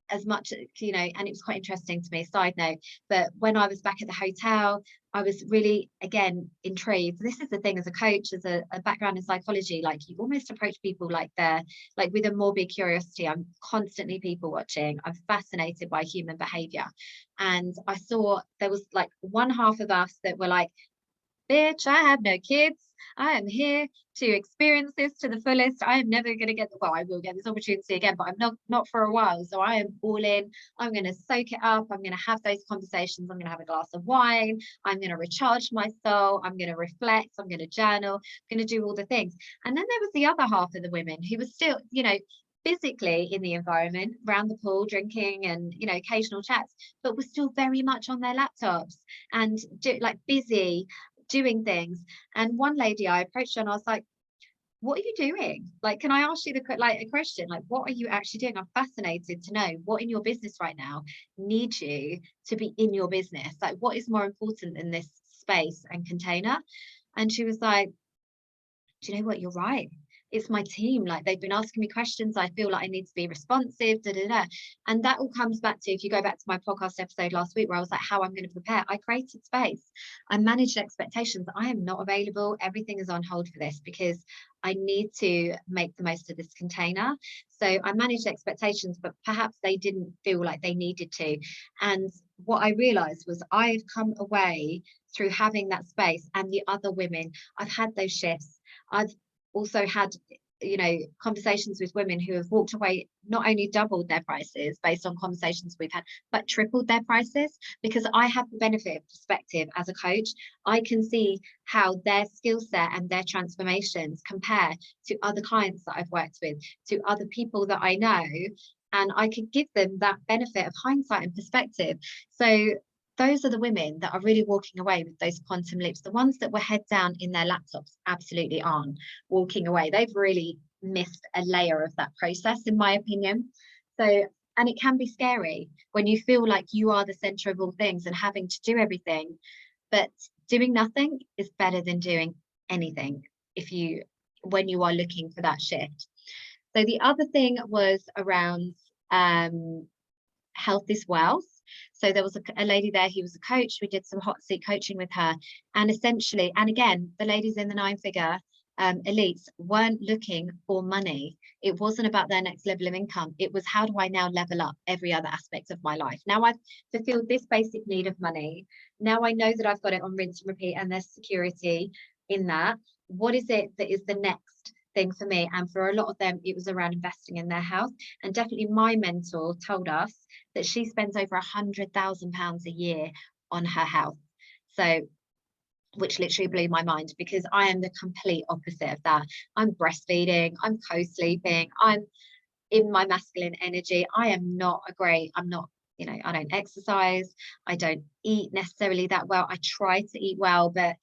as much, you know, and it was quite interesting to me, side note, but when I was back at the hotel, I was really, again, intrigued. This is the thing, as a coach, as a background in psychology, like you almost approach people like they're like with a morbid curiosity. I'm constantly people watching. I'm fascinated by human behavior. And I saw there was like one half of us that were like, bitch, I have no kids. I am here to experience this to the fullest. I am never going to get, well, I will get this opportunity again, but I'm not for a while. So I am all in. I'm going to soak it up. I'm going to have those conversations. I'm going to have a glass of wine. I'm going to recharge my soul. I'm going to reflect. I'm going to journal. I'm going to do all the things. And then there was the other half of the women who was still, you know, physically in the environment, around the pool, drinking and, you know, occasional chats, but were still very much on their laptops and busy doing things. And one lady, I approached her and I was like, what are you doing? Like, can I ask you a question? Like, what are you actually doing? I'm fascinated to know what in your business right now needs you to be in your business. Like, what is more important than this space and container? And she was like, do you know what? You're right. It's my team. Like, they've been asking me questions. I feel like I need to be responsive, And that all comes back to, if you go back to my podcast episode last week, where I was like, how I'm going to prepare. I created space. I managed expectations. I am not available. Everything is on hold for this, because I need to make the most of this container. So I managed expectations, but perhaps they didn't feel like they needed to. And what I realized was, I've come away through having that space, and the other women, I've had those shifts. I've also had, you know, conversations with women who have walked away, not only doubled their prices based on conversations we've had, but tripled their prices, because I have the benefit of perspective as a coach. I can see how their skill set and their transformations compare to other clients that I've worked with, to other people that I know, and I could give them that benefit of hindsight and perspective. So those are the women that are really walking away with those quantum leaps. The ones that were head down in their laptops absolutely aren't walking away. They've really missed a layer of that process, in my opinion. So, and it can be scary when you feel like you are the center of all things and having to do everything. But doing nothing is better than doing anything when you are looking for that shift. So the other thing was around health is wealth. So there was a lady there who was a coach. We did some hot seat coaching with her, and essentially, and again, the ladies in the 9-figure elites weren't looking for money. It wasn't about their next level of income. It was, how do I now level up every other aspect of my life? Now I've fulfilled this basic need of money. Now I know that I've got it on rinse and repeat, and there's security in that. What is it that is the next thing for me? And for a lot of them, it was around investing in their health. And definitely my mentor told us that she spends over £100,000 a year on her health. So, which literally blew my mind, because I am the complete opposite of that. I'm breastfeeding, I'm co-sleeping, I'm in my masculine energy. I'm not, you know, I don't exercise, I don't eat necessarily that well. I try to eat well, but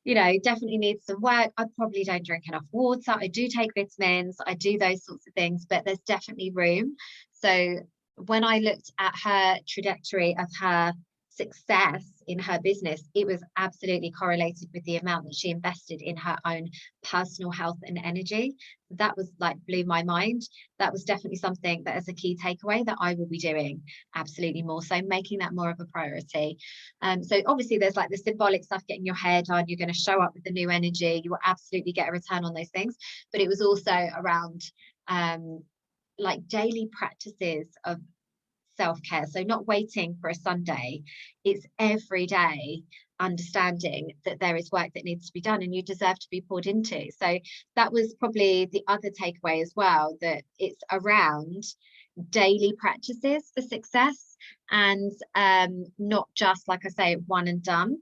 you know, definitely needs some work. I probably don't drink enough water. I do take vitamins, I do those sorts of things, but there's definitely room. So when I looked at her trajectory of her success in her business, it was absolutely correlated with the amount that she invested in her own personal health and energy. That was like blew my mind. That was definitely something that as a key takeaway that I will be doing absolutely more so, making that more of a priority. So obviously there's like the symbolic stuff, getting your hair done, you're going to show up with the new energy, you will absolutely get a return on those things. But it was also around like daily practices of self-care. So not waiting for a Sunday, it's every day understanding that there is work that needs to be done and you deserve to be poured into. So that was probably the other takeaway as well, that it's around daily practices for success, and not just, like I say, one and done.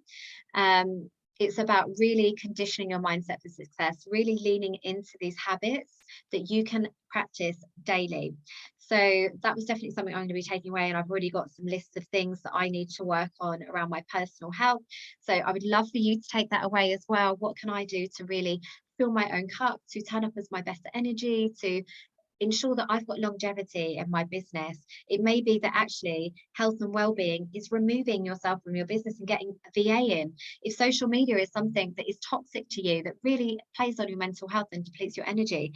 It's about really conditioning your mindset for success, really leaning into these habits that you can practice daily. So that was definitely something I'm going to be taking away, and I've already got some lists of things that I need to work on around my personal health. So I would love for you to take that away as well. What can I do to really fill my own cup, to turn up as my best energy, to ensure that I've got longevity in my business? It may be that actually health and well-being is removing yourself from your business and getting a VA in. If social media is something that is toxic to you, that really plays on your mental health and depletes your energy,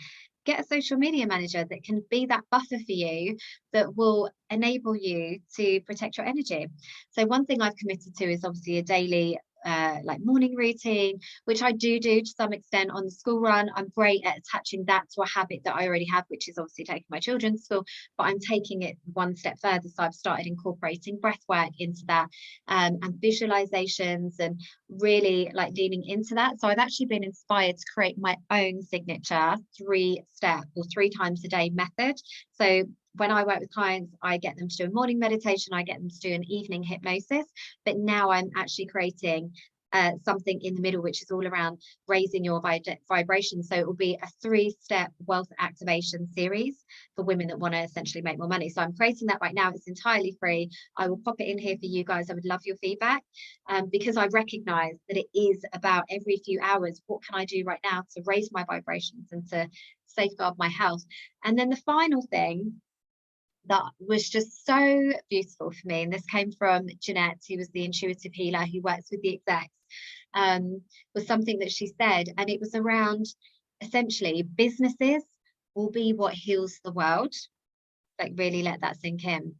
get a social media manager that can be that buffer for you, that will enable you to protect your energy. So one thing I've committed to is obviously a daily like morning routine, which I do to some extent on the school run. I'm great at attaching that to a habit that I already have, which is obviously taking my children to school, but I'm taking it one step further. So I've started incorporating breath work into that, and visualizations, and really like leaning into that. So I've actually been inspired to create my own signature 3-step or 3 times a day method. So when I work with clients, I get them to do a morning meditation, I get them to do an evening hypnosis, but now I'm actually creating something in the middle, which is all around raising your vibration. So it will be a 3-step wealth activation series for women that want to essentially make more money. So I'm creating that right now. It's entirely free. I will pop it in here for you guys. I would love your feedback, because I recognize that it is about every few hours, what can I do right now to raise my vibrations and to safeguard my health? And then the final thing that was just so beautiful for me, and this came from Jeanette, who was the intuitive healer who works with the execs, was something that she said, and it was around essentially businesses will be what heals the world. Like really let that sink in.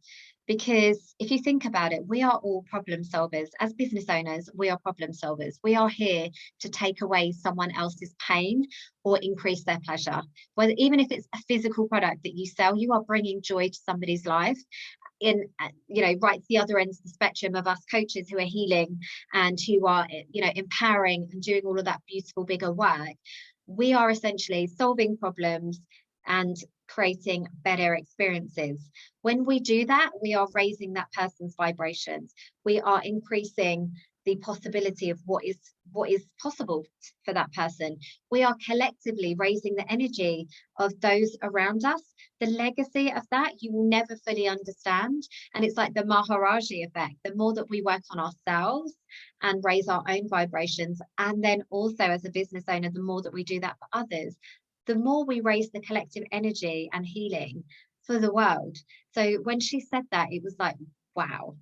Because if you think about it, we are all problem solvers. As business owners, we are problem solvers. We are here to take away someone else's pain or increase their pleasure. Whether even if it's a physical product that you sell, you are bringing joy to somebody's life. In, you know, right to the other end of the spectrum of us coaches who are healing and who are, you know, empowering and doing all of that beautiful bigger work. We are essentially solving problems and creating better experiences. When we do that, we are raising that person's vibrations. We are increasing the possibility of what is possible for that person. We are collectively raising the energy of those around us. The legacy of that you will never fully understand, and it's like the Maharaji effect. The more that we work on ourselves and raise our own vibrations, and then also as a business owner, the more that we do that for others, the more we raise the collective energy and healing for the world. So when she said that, it was like, wow,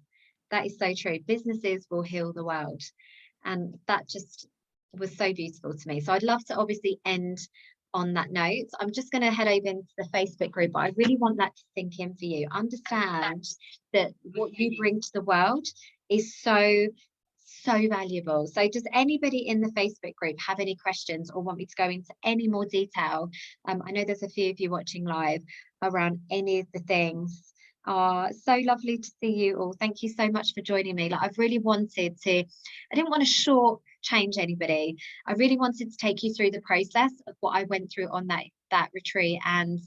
that is so true. Businesses will heal the world. And that just was so beautiful to me. So I'd love to obviously end on that note. I'm just going to head over into the Facebook group, but I really want that to sink in for you. Understand that what you bring to the world is so valuable. So does anybody in the Facebook group have any questions or want me to go into any more detail? I know there's a few of you watching live around any of the things. So lovely to see you all. Thank you so much for joining me. Like, I've really wanted to, I didn't want to short change anybody. I really wanted to take you through the process of what I went through on that retreat, and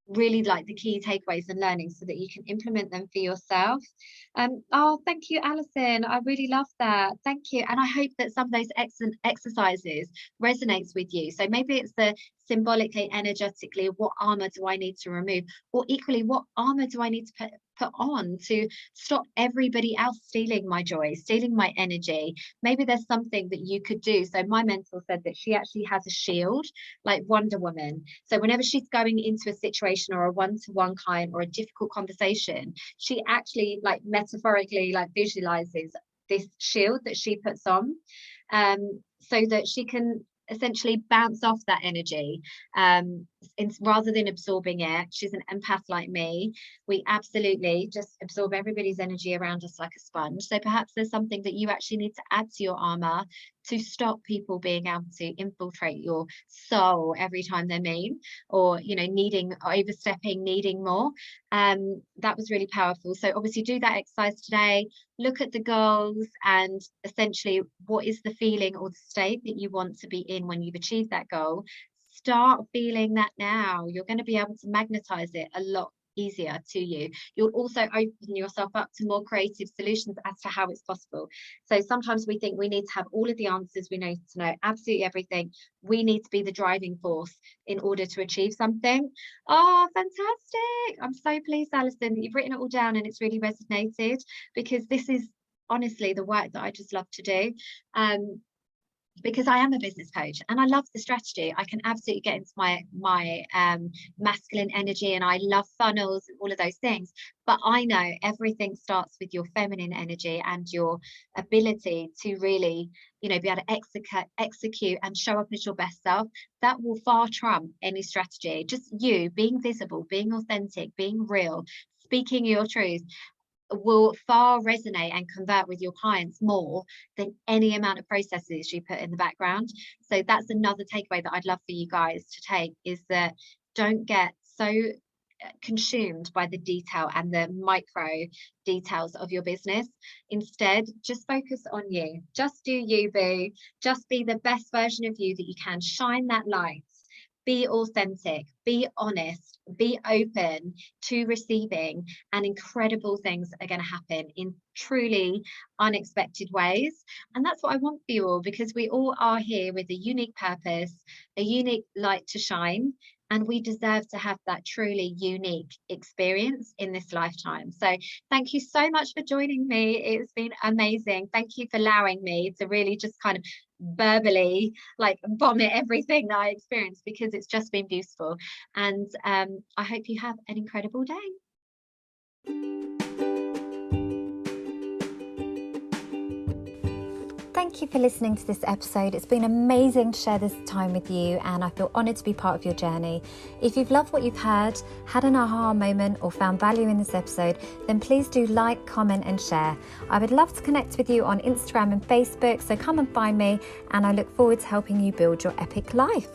really like the key takeaways and learnings so that you can implement them for yourself. Oh, thank you, Alison. I really love that. Thank you. And I hope that some of those excellent exercises resonates with you. So maybe it's the symbolically, energetically, what armor do I need to remove? Or equally, what armor do I need to put on to stop everybody else stealing my joy, stealing my energy? Maybe there's something that you could do. So my mentor said that she actually has a shield like Wonder Woman. So whenever she's going into a situation or a one-to-one client or a difficult conversation, she actually like metaphorically like visualizes this shield that she puts on, so that she can essentially bounce off that energy, rather than absorbing it. She's an empath like me. We absolutely just absorb everybody's energy around us like a sponge. So perhaps there's something that you actually need to add to your armor to stop people being able to infiltrate your soul every time they're mean, or needing, overstepping, needing more. That was really powerful. So obviously do that exercise today. Look at the goals and essentially what is the feeling or the state that you want to be in when you've achieved that goal. Start feeling that now. You're going to be able to magnetize it a lot easier to you. You'll also open yourself up to more creative solutions as to how it's possible. So sometimes we think we need to have all of the answers, we need to know absolutely everything. We need to be the driving force in order to achieve something. Oh, fantastic. I'm so pleased, Alison, that you've written it all down and it's really resonated, because this is honestly the work that I just love to do. Because I am a business coach and I love the strategy. I can absolutely get into my masculine energy, and I love funnels and all of those things. But I know everything starts with your feminine energy and your ability to really, be able to execute and show up as your best self. That will far trump any strategy. Just you being visible, being authentic, being real, speaking your truth will far resonate and convert with your clients more than any amount of processes you put in the background. So that's another takeaway that I'd love for you guys to take, is that don't get so consumed by the detail and the micro details of your business. Instead, just focus on you. Just do you, boo. Just be the best version of you that you can. Shine that light. Be authentic, be honest, be open to receiving, and incredible things are going to happen in truly unexpected ways. And that's what I want for you all, because we all are here with a unique purpose, a unique light to shine, and we deserve to have that truly unique experience in this lifetime. So thank you so much for joining me. It's been amazing. Thank you for allowing me to really just kind of verbally like vomit everything that I experienced, because it's just been beautiful. And I hope you have an incredible day. Thank you for listening to this episode. It's been amazing to share this time with you, and I feel honoured to be part of your journey. If you've loved what you've heard, had an aha moment, or found value in this episode, then please do like, comment and share. I would love to connect with you on Instagram and Facebook, so come and find me, and I look forward to helping you build your epic life.